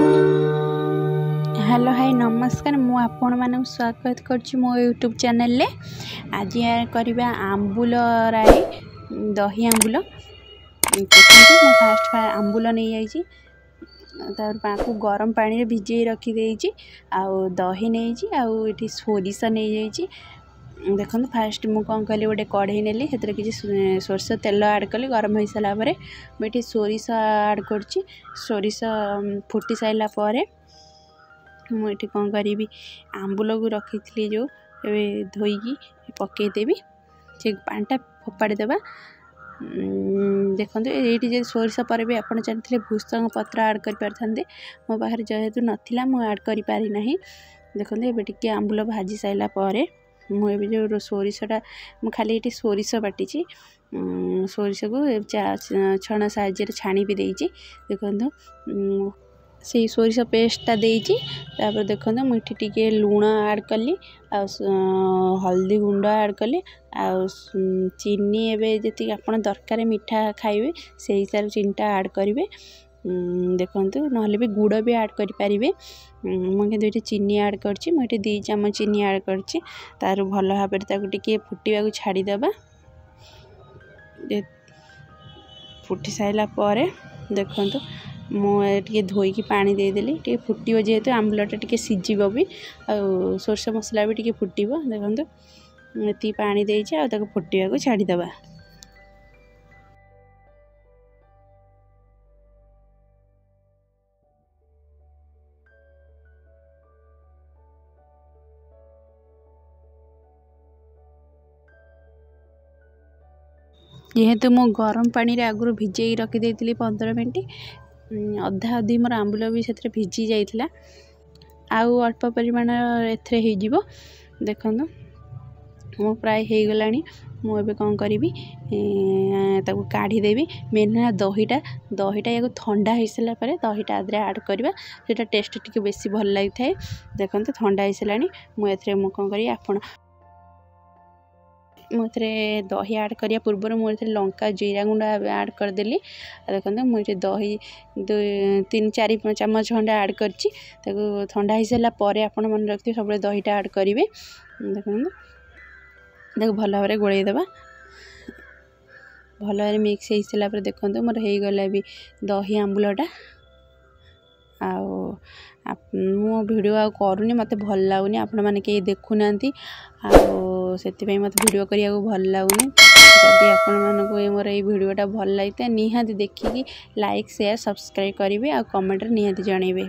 Hello hi नमस्कार मु आपण मानक स्वागत करछि मो यूट्यूब चैनल ले। आज करबा आंबुल राई दही आंबुल। देखंतु मु फास्ट आंबुल नै जाईछि तार पाकू गरम पानी रे भिजै रखी देइछि आ दही नैछि आ एठी सोरिष नै जाईछि। देखो फास्ट मु कौन कली गोटे कढ़ई नेली से किसी सोरिष तेल ऐड कली गरम हो सारा मुझे सोरिष ऐड करछि। सोरिष फुटी सारा पर मुझे कौन करी आंबुल को रखी थी जो धोईकी पकईदेवी से पानीटा फोपाड़ी देवा। देखो ये सोरिष पर भी आप जानते भूसंग पत्र ऐड कर पारे मो पाखे जेहेतु नाला मुझे ऐड कर पारि ना। देखो ये आंबुल भाजी सारा पर मुझे जो सोरिषटा खाली ये सोरिष बाटी सोरिष को छण साहाଯ୍य छाणी भी देइछि। देखो से सोरिष पेस्टा देइछि तापर देखो मुझे टिके लूण ऐड कली आ हल्दी गुंड ऐड कली आ चीनी एवं जी आप दरकार मीठा खाइबे से हिसाब से चीनीटा ऐड करेंगे। देखो ना भी गुड़ भी ऐड करें मुझे ये चीनी ऐड करछि मुझे 2 चामच चीनी ऐड करछि तार भल भाव टे फुटा छाड़ीदे। फुटी सारा पर देखो मुझे धोईकी पानी देदेली टे फुटो जेहेतु आंबुलटा टे सीझब भी आ सोरिष मसला भी टे फुटब। देखो ये पानी देइछि आ ताको फुटा छाड़ीदे। जेहेतु मो गरम पानी रे आगुरी भिजई रखी देइथिली 15 मिनट अधा अधी मोर आंबुल भी से भिजी जाइथिला आउ अल्प परिमाण एथरे हो जिवो। देखो मो प्राय हो गलानी मुझे कौन करी ताको काढ़ी देवी। मेन है दहीटा या ठंडा हो सारा पर दहीटा आदि ऐड करवा से टेस्ट टी बेसी भल लगी थाए। देखो ठंडा हो सारा मुझे कौन करी आप मुझे दही ऐड करिया पूर्व मुझे लंका जीरा गुंडा ऐड करदेली। देखो मुझे दही 3-4 चामच खंडा ऐड करछि ठंडा हो सारा पर आपण मन रखिए सब दहीटा ऐड करेंगे। देखो भल भाव गोलैदेवा भल भाव मिक्स हो सारा देखो मोर हो गला भी दही आंबुलटा मो वीडियो आ करूनी मत भल लगुनि आपण मैंने कहीं देखुना से मत वीडियो करिया भल लगुनि। जदि आपण मानक मोर ये वीडियोटा भल लगी था निहाती देखिकी लाइक शेयर सब्सक्राइब करेंगे आ कमेंट निहाती जनइबे।